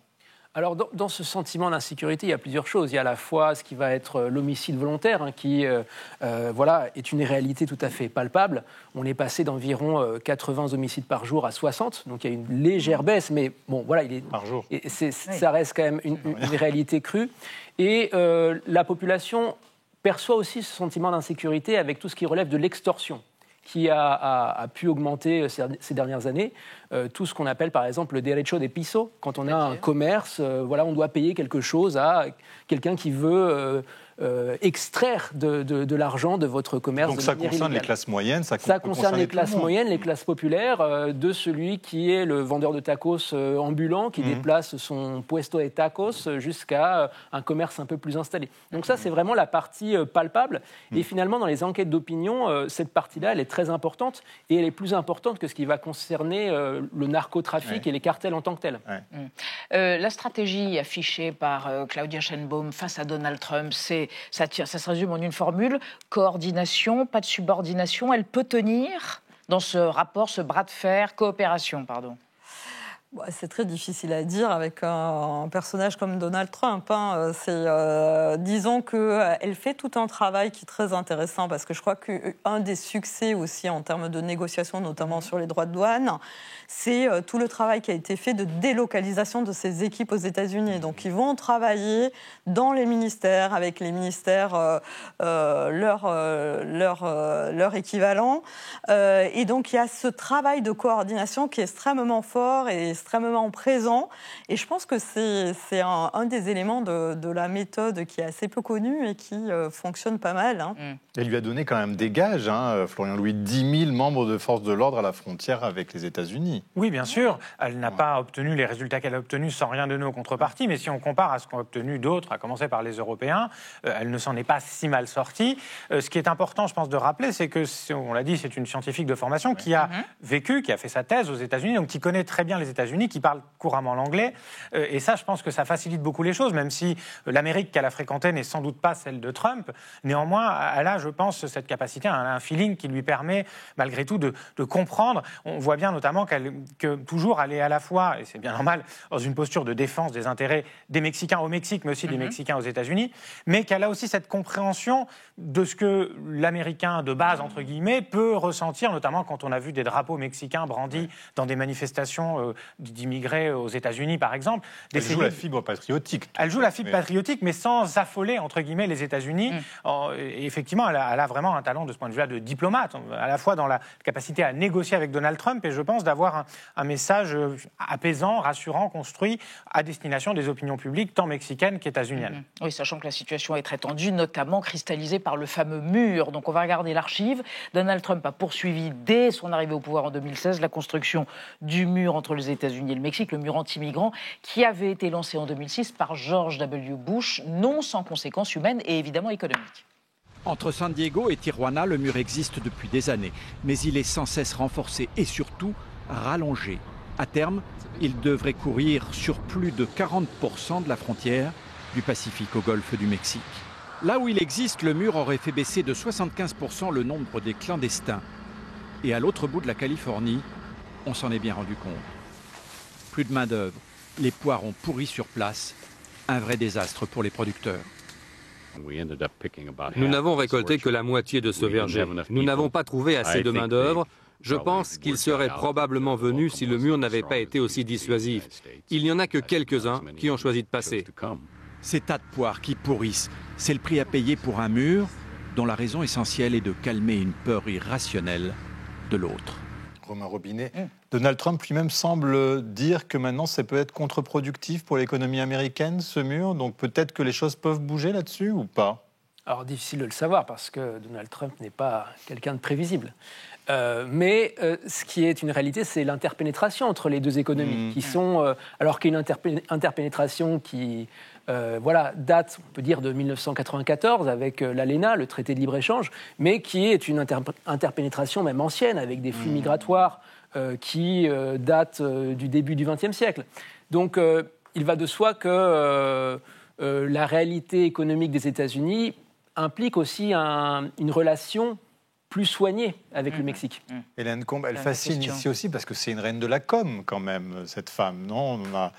Alors, dans ce sentiment d'insécurité, il y a plusieurs choses. Il y a à la fois ce qui va être l'homicide volontaire, qui est une réalité tout à fait palpable. On est passé d'environ 80 homicides par jour à 60, donc il y a une légère baisse, mais bon, voilà, par jour. Ça reste quand même une réalité crue. Et la population perçoit aussi ce sentiment d'insécurité avec tout ce qui relève de l'extorsion, qui a pu augmenter ces dernières années. Tout ce qu'on appelle par exemple le derecho de piso. Quand on a un commerce, on doit payer quelque chose à quelqu'un qui veut extraire de l'argent de votre commerce. Donc ça concerne les classes moyennes, ça concerne les classes moyennes, les classes populaires, de celui qui est le vendeur de tacos ambulant, qui déplace son puesto de tacos jusqu'à un commerce un peu plus installé. Donc ça, c'est vraiment la partie palpable. Et finalement, dans les enquêtes d'opinion, cette partie-là, elle est très importante, et elle est plus importante que ce qui va concerner le narcotrafic et les cartels en tant que tels. La stratégie affichée par Claudia Sheinbaum face à Donald Trump, ça se résume en une formule: coordination, pas de subordination. Elle peut tenir dans ce rapport, ce bras de fer, coopération, pardon. C'est très difficile à dire avec un personnage comme Donald Trump. Disons qu'elle fait tout un travail qui est très intéressant, parce que je crois qu'un des succès aussi en termes de négociation, notamment sur les droits de douane, c'est tout le travail qui a été fait de délocalisation de ces équipes aux États-Unis. Donc ils vont travailler dans les ministères, avec les ministères leur équivalent. Et donc il y a ce travail de coordination qui est extrêmement fort et extrêmement présent, et je pense que c'est un des éléments de la méthode qui est assez peu connue et qui fonctionne pas mal. Elle lui a donné quand même des gages, Florian Louis, 10 000 membres de forces de l'ordre à la frontière avec les États-Unis. Oui, bien sûr. Elle n'a pas obtenu les résultats qu'elle a obtenus sans rien donner aux contreparties, mais si on compare à ce qu'ont obtenu d'autres, à commencer par les Européens, elle ne s'en est pas si mal sortie. Ce qui est important, je pense, de rappeler, c'est que, on l'a dit, c'est une scientifique de formation qui a vécu, qui a fait sa thèse aux États-Unis, donc qui connaît très bien les États-Unis, qui parle couramment l'anglais. Et ça, je pense que ça facilite beaucoup les choses, même si l'Amérique qu'elle a fréquentée n'est sans doute pas celle de Trump. Néanmoins, elle a, je pense, cette capacité, un feeling qui lui permet, malgré tout, de comprendre. On voit bien notamment que toujours elle est à la fois, et c'est bien normal, dans une posture de défense des intérêts des Mexicains au Mexique, mais aussi des Mexicains aux États-Unis, mais qu'elle a aussi cette compréhension de ce que l'Américain de base, entre guillemets, peut ressentir, notamment quand on a vu des drapeaux mexicains brandis dans des manifestations d'immigrés aux États-Unis, par exemple. Elle joue la fibre patriotique. Elle joue la fibre patriotique, mais sans affoler, entre guillemets, les États-Unis. Et effectivement, elle a vraiment un talent de ce point de vue-là de diplomate, à la fois dans la capacité à négocier avec Donald Trump et je pense d'avoir un message apaisant, rassurant, construit à destination des opinions publiques tant mexicaines qu'états-uniennes. Oui, sachant que la situation est très tendue, notamment cristallisée par le fameux mur. Donc on va regarder l'archive. Donald Trump a poursuivi dès son arrivée au pouvoir en 2016 la construction du mur entre les États-Unis et le Mexique, le mur anti-migrants, qui avait été lancé en 2006 par George W. Bush, non sans conséquences humaines et évidemment économiques. Entre San Diego et Tijuana, le mur existe depuis des années, mais il est sans cesse renforcé et surtout rallongé. À terme, il devrait courir sur plus de 40% de la frontière du Pacifique au golfe du Mexique. Là où il existe, le mur aurait fait baisser de 75% le nombre des clandestins. Et à l'autre bout de la Californie, on s'en est bien rendu compte. Plus de main-d'œuvre, les poires ont pourri sur place, un vrai désastre pour les producteurs. Nous n'avons récolté que la moitié de ce verger. Nous n'avons pas trouvé assez de main-d'œuvre. Je pense qu'il serait probablement venu si le mur n'avait pas été aussi dissuasif. Il n'y en a que quelques-uns qui ont choisi de passer. Ces tas de poires qui pourrissent, c'est le prix à payer pour un mur dont la raison essentielle est de calmer une peur irrationnelle de l'autre. Romain Robinet, Donald Trump lui-même semble dire que maintenant ça peut être contre-productif pour l'économie américaine, ce mur. Donc peut-être que les choses peuvent bouger là-dessus ou pas? Alors difficile de le savoir parce que Donald Trump n'est pas quelqu'un de prévisible. Mais ce qui est une réalité, c'est l'interpénétration entre les deux économies, qui sont, alors qu'il y a une interpénétration qui date, on peut dire, de 1994 avec l'ALENA, le traité de libre-échange, mais qui est une interpénétration même ancienne, avec des flux migratoires qui datent du début du XXe siècle. Donc il va de soi que la réalité économique des États-Unis implique aussi une relation plus soignée avec le Mexique. Hélène Combe, elle fascine ici aussi parce que c'est une reine de la com quand même, cette femme, non? On a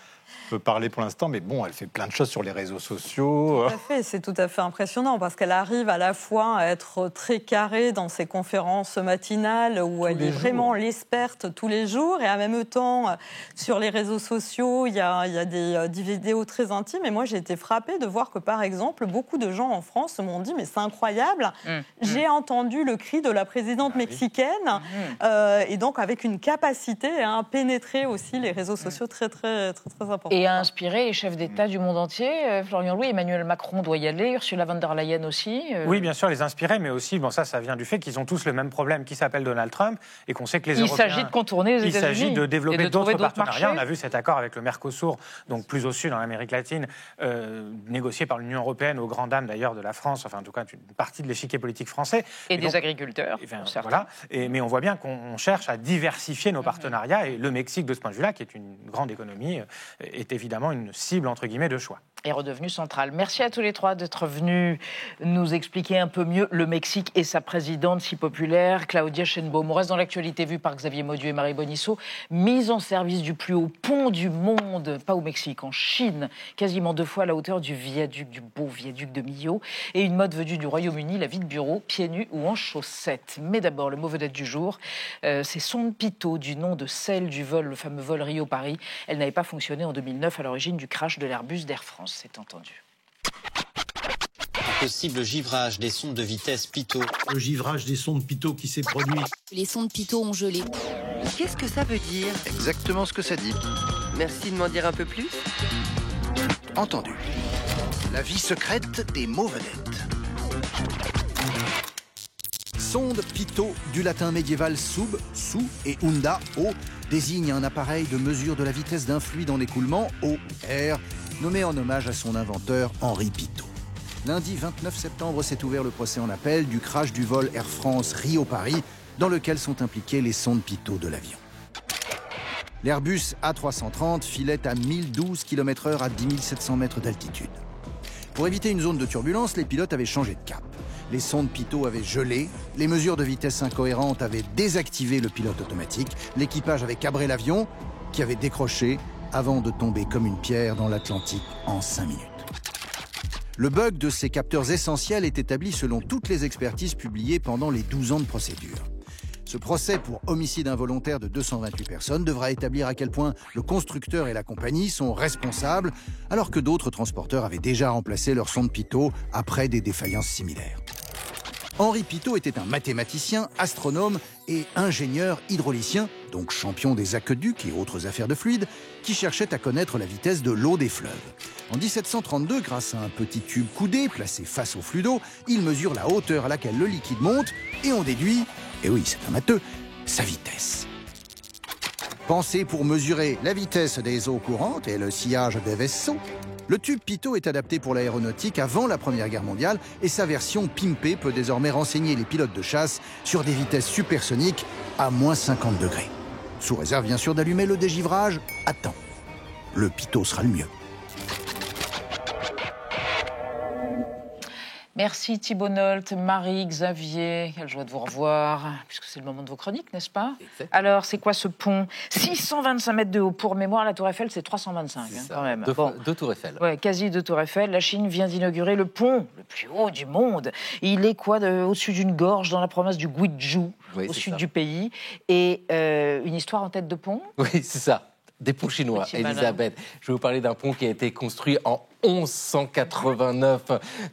peut parler pour l'instant, mais bon, elle fait plein de choses sur les réseaux sociaux. Tout à fait, c'est tout à fait impressionnant parce qu'elle arrive à la fois à être très carrée dans ses conférences matinales où elle est vraiment l'experte tous les jours et en même temps, sur les réseaux sociaux, il y a des vidéos très intimes et moi j'ai été frappée de voir que par exemple, beaucoup de gens en France m'ont dit mais c'est incroyable, j'ai entendu le cri de la présidente mexicaine et donc avec une capacité à pénétrer aussi les réseaux sociaux très importants. Et a inspiré les chefs d'État du monde entier. Florian Louis, Emmanuel Macron doit y aller, Ursula von der Leyen aussi. Oui, bien sûr, les inspirer, mais aussi, ça vient du fait qu'ils ont tous le même problème qui s'appelle Donald Trump et qu'on sait que les Européens... Il s'agit de contourner les États-Unis. Il s'agit de développer d'autres partenariats. Marchés. On a vu cet accord avec le Mercosur, donc plus au sud, en Amérique latine, négocié par l'Union européenne, aux grandes dames d'ailleurs de la France, enfin en tout cas une partie de l'échiquier politique français. Et des agriculteurs. Voilà. Mais on voit bien qu'on cherche à diversifier nos partenariats et le Mexique, de ce point de vue-là, qui est une grande économie, est évidemment une cible, entre guillemets, de choix. Est redevenu central. Merci à tous les trois d'être venus nous expliquer un peu mieux le Mexique et sa présidente si populaire, Claudia Sheinbaum. On reste dans l'actualité vue par Xavier Maudieu et Marie Bonisseau. Mise en service du plus haut pont du monde, pas au Mexique, en Chine, quasiment 2 fois à la hauteur du beau viaduc de Millau. Et une mode venue du Royaume-Uni, la vie de bureau, pieds nus ou en chaussettes. Mais d'abord, le mot vedette du jour, c'est Sonde Pito, du nom de celle du vol, le fameux vol Rio-Paris. Elle n'avait pas fonctionné en 2009 à l'origine du crash de l'Airbus d'Air France. C'est entendu. Possible givrage des sondes de vitesse Pitot. Le givrage des sondes Pitot qui s'est produit. Les sondes Pitot ont gelé. Qu'est-ce que ça veut dire? Exactement ce que ça dit. Merci de m'en dire un peu plus. Entendu. La vie secrète des mots vedettes. Sonde Pitot, du latin médiéval sub, sous et unda, eau, désigne un appareil de mesure de la vitesse d'un fluide en écoulement, eau, air, nommé en hommage à son inventeur Henri Pitot. Lundi 29 septembre s'est ouvert le procès en appel du crash du vol Air France Rio-Paris, dans lequel sont impliquées les sondes Pitot de l'avion. L'Airbus A330 filait à 1012 km/h à 10 700 mètres d'altitude. Pour éviter une zone de turbulence, les pilotes avaient changé de cap. Les sondes Pitot avaient gelé, les mesures de vitesse incohérentes avaient désactivé le pilote automatique, l'équipage avait cabré l'avion, qui avait décroché avant de tomber comme une pierre dans l'Atlantique en 5 minutes. Le bug de ces capteurs essentiels est établi selon toutes les expertises publiées pendant les 12 ans de procédure. Ce procès pour homicide involontaire de 228 personnes devra établir à quel point le constructeur et la compagnie sont responsables, alors que d'autres transporteurs avaient déjà remplacé leur sonde Pitot après des défaillances similaires. Henri Pitot était un mathématicien, astronome et ingénieur hydraulicien, donc champion des aqueducs et autres affaires de fluides, qui cherchait à connaître la vitesse de l'eau des fleuves. En 1732, grâce à un petit tube coudé placé face au flux d'eau, il mesure la hauteur à laquelle le liquide monte et on déduit, et oui c'est un matheux, sa vitesse. Pensé pour mesurer la vitesse des eaux courantes et le sillage des vaisseaux, le tube Pitot est adapté pour l'aéronautique avant la Première Guerre mondiale et sa version pimpée peut désormais renseigner les pilotes de chasse sur des vitesses supersoniques à moins 50 degrés. Sous réserve bien sûr d'allumer le dégivrage à temps. Le Pitot sera le mieux. Merci Thibault Nolte, Marie, Xavier, quelle joie de vous revoir, puisque c'est le moment de vos chroniques, n'est-ce pas? Exactement. Alors, c'est quoi ce pont? 625 mètres de haut. Pour mémoire, la Tour Eiffel, c'est 325, quand même. Deux Tours Eiffel. Ouais, quasi deux Tours Eiffel. La Chine vient d'inaugurer le pont le plus haut du monde. Il est au-dessus d'une gorge dans la province du Guizhou, au sud du pays. Et une histoire en tête de pont? Oui, c'est ça. Des ponts chinois, Elisabeth. Je vais vous parler d'un pont qui a été construit en 1189.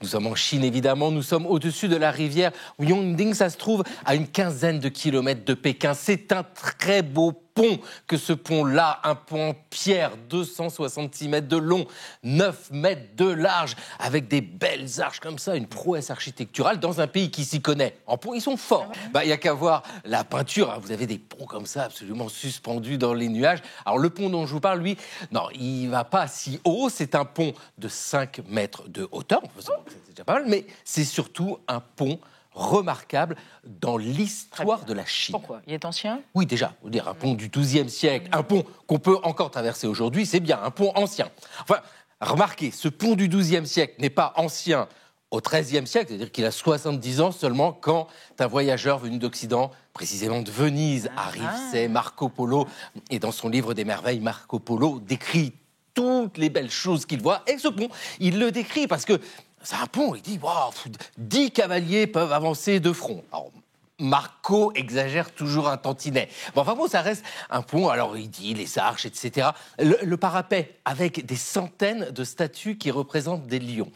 Nous sommes en Chine, évidemment. Nous sommes au-dessus de la rivière Yongding. Ça se trouve à une quinzaine de kilomètres de Pékin. C'est un très beau pont que ce pont-là, un pont en pierre, 266 mètres de long, 9 mètres de large, avec des belles arches comme ça, une prouesse architecturale dans un pays qui s'y connaît. En pont, ils sont forts. Il n'y a qu'à voir la peinture. Hein. Vous avez des ponts comme ça, absolument suspendus dans les nuages. Alors le pont dont je vous parle, lui, non, il ne va pas si haut. C'est un pont de 5 mètres de hauteur. C'est déjà pas mal, mais c'est surtout un pont remarquable dans l'histoire de la Chine. Pourquoi? Il est ancien? Oui, déjà. Vous dire un pont du XIIe siècle, un pont qu'on peut encore traverser aujourd'hui, c'est bien, un pont ancien. Enfin, remarquez, ce pont du XIIe siècle n'est pas ancien au XIIIe siècle, c'est-à-dire qu'il a 70 ans seulement quand un voyageur venu d'Occident, précisément de Venise, arrive, c'est Marco Polo. Et dans son livre des merveilles, Marco Polo décrit toutes les belles choses qu'il voit. Et ce pont, il le décrit parce que c'est un pont, il dit, wow, 10 cavaliers peuvent avancer de front. Alors, Marco exagère toujours un tantinet. Bon, enfin bon, ça reste un pont, alors il dit les arches, etc. Le parapet, avec des centaines de statues qui représentent des lions.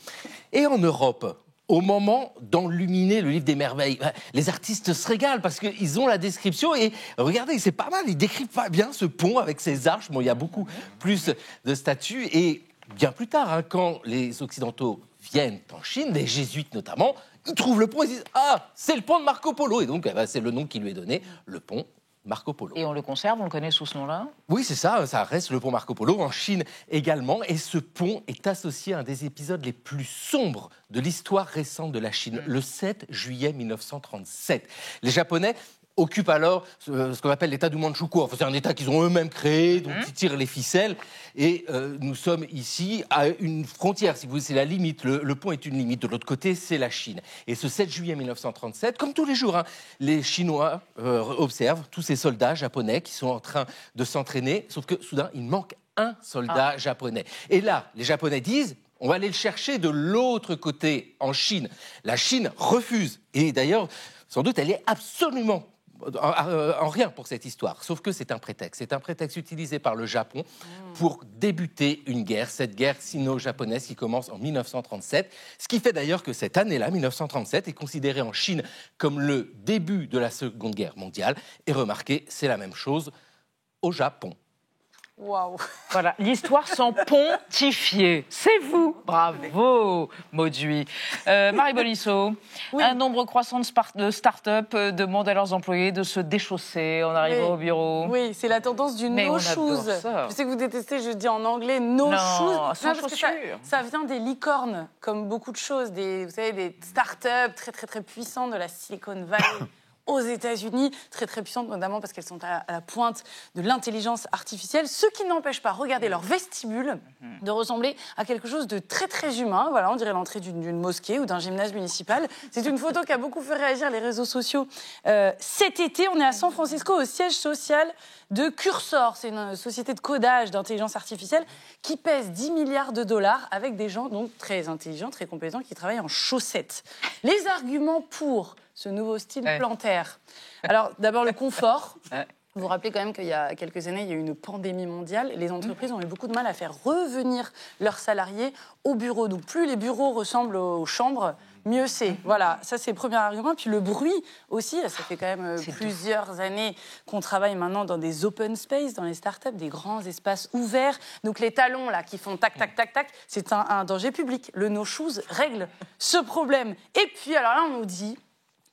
Et en Europe, au moment d'enluminer le livre des merveilles, les artistes se régalent parce qu'ils ont la description et regardez, c'est pas mal, ils décrivent pas bien ce pont avec ses arches. Bon, il y a beaucoup plus de statues et bien plus tard, hein, quand les Occidentaux viennent en Chine, les jésuites notamment, ils trouvent le pont et ils disent « Ah, c'est le pont de Marco Polo !» Et donc, c'est le nom qui lui est donné, le pont Marco Polo. Et on le conserve, on le connaît sous ce nom-là? Oui, c'est ça, ça reste le pont Marco Polo, en Chine également. Et ce pont est associé à un des épisodes les plus sombres de l'histoire récente de la Chine, le 7 juillet 1937. Les Japonais occupent alors ce qu'on appelle l'État du Manchukuo. Enfin, c'est un État qu'ils ont eux-mêmes créé, dont ils tirent les ficelles. Et nous sommes ici à une frontière, si vous voulez, c'est la limite. Le pont est une limite. De l'autre côté, c'est la Chine. Et ce 7 juillet 1937, comme tous les jours, hein, les Chinois observent tous ces soldats japonais qui sont en train de s'entraîner. Sauf que soudain, il manque un soldat japonais. Et là, les Japonais disent... On va aller le chercher de l'autre côté, en Chine. La Chine refuse. Et d'ailleurs, sans doute, elle est absolument en rien pour cette histoire. Sauf que c'est un prétexte. C'est un prétexte utilisé par le Japon pour débuter une guerre, cette guerre sino-japonaise qui commence en 1937. Ce qui fait d'ailleurs que cette année-là, 1937, est considérée en Chine comme le début de la Seconde Guerre mondiale. Et remarquez, c'est la même chose au Japon. Waouh. Voilà, l'histoire sans pontifier. C'est vous. Bravo, Mauduit. Marie Bolisseau, un nombre croissant de start-up demandent à leurs employés de se déchausser en arrivant au bureau. Oui, c'est la tendance du no shoes. Je sais que vous détestez, je dis en anglais no shoes. Sans chaussures. Ça vient des licornes, comme beaucoup de choses. Vous savez, des start-up très, très, très puissantes de la Silicon Valley. Aux États-Unis, très très puissantes, notamment parce qu'elles sont à la pointe de l'intelligence artificielle, ce qui n'empêche pas, regardez leur vestibule, de ressembler à quelque chose de très très humain. Voilà, on dirait l'entrée d'une mosquée ou d'un gymnase municipal. C'est une photo qui a beaucoup fait réagir les réseaux sociaux. Cet été, on est à San Francisco, au siège social de Cursor. C'est une société de codage d'intelligence artificielle qui pèse 10 milliards de dollars avec des gens donc très intelligents, très compétents, qui travaillent en chaussettes. Les arguments pour ce nouveau style plantaire. Alors, d'abord, le confort. Vous vous rappelez quand même qu'il y a quelques années, il y a eu une pandémie mondiale. Les entreprises ont eu beaucoup de mal à faire revenir leurs salariés au bureau. Donc, plus les bureaux ressemblent aux chambres, mieux c'est. Voilà, ça c'est le premier argument. Puis le bruit aussi, ça fait quand même plusieurs années qu'on travaille maintenant dans des open space, dans les startups, des grands espaces ouverts. Donc les talons là qui font tac, tac, tac, tac, c'est un danger public. Le no shoes règle ce problème. Et puis alors là, on nous dit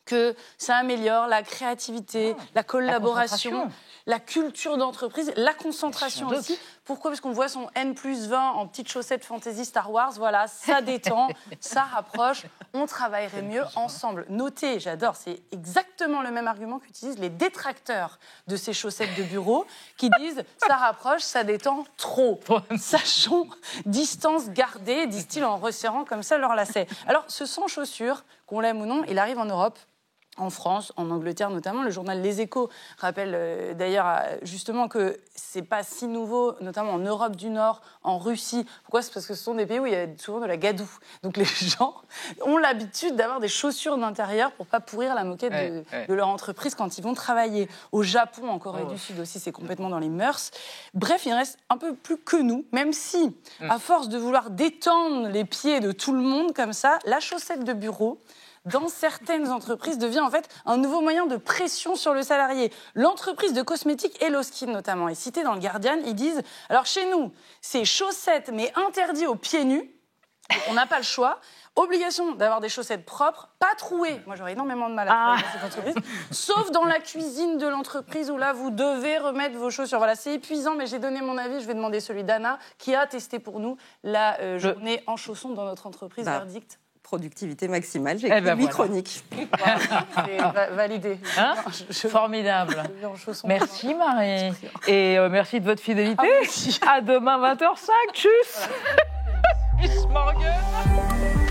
que ça améliore la créativité, la collaboration, la culture d'entreprise, la concentration aussi. Pourquoi ? Parce qu'on voit son N+20 en petites chaussettes fantasy Star Wars. Voilà, ça détend, ça rapproche, on travaillerait mieux ensemble. Notez, j'adore, c'est exactement le même argument qu'utilisent les détracteurs de ces chaussettes de bureau qui disent ça rapproche, ça détend trop. Sachons distance gardée, disent-ils en resserrant comme ça leurs lacets. Alors, ce sans chaussures, qu'on l'aime ou non, il arrive en Europe. En France, en Angleterre notamment. Le journal Les Échos rappelle d'ailleurs justement que c'est pas si nouveau, notamment en Europe du Nord, en Russie. Pourquoi ? C'est parce que ce sont des pays où il y a souvent de la gadoue. Donc les gens ont l'habitude d'avoir des chaussures d'intérieur pour pas pourrir la moquette de leur entreprise quand ils vont travailler. Au Japon, en Corée du Sud aussi, c'est complètement dans les mœurs. Bref, il reste un peu plus que nous, même si, à force de vouloir détendre les pieds de tout le monde comme ça, la chaussette de bureau, dans certaines entreprises, devient en fait un nouveau moyen de pression sur le salarié. L'entreprise de cosmétiques Hello Skin, notamment, est citée dans le Guardian. Ils disent, alors chez nous, c'est chaussettes, mais interdit aux pieds nus. Donc, on n'a pas le choix. Obligation d'avoir des chaussettes propres, pas trouées. Moi, j'aurais énormément de mal à travailler dans cette entreprise. Sauf dans la cuisine de l'entreprise où là, vous devez remettre vos chaussures. Voilà, c'est épuisant, mais j'ai donné mon avis. Je vais demander celui d'Anna, qui a testé pour nous la journée en chaussons dans notre entreprise. Verdict. Productivité maximale, j'ai écrit 8 chroniques. Voilà. Validé. Hein formidable. Merci Marie. Et merci de votre fidélité. À demain 20h05. Tchuss. Bis morgen.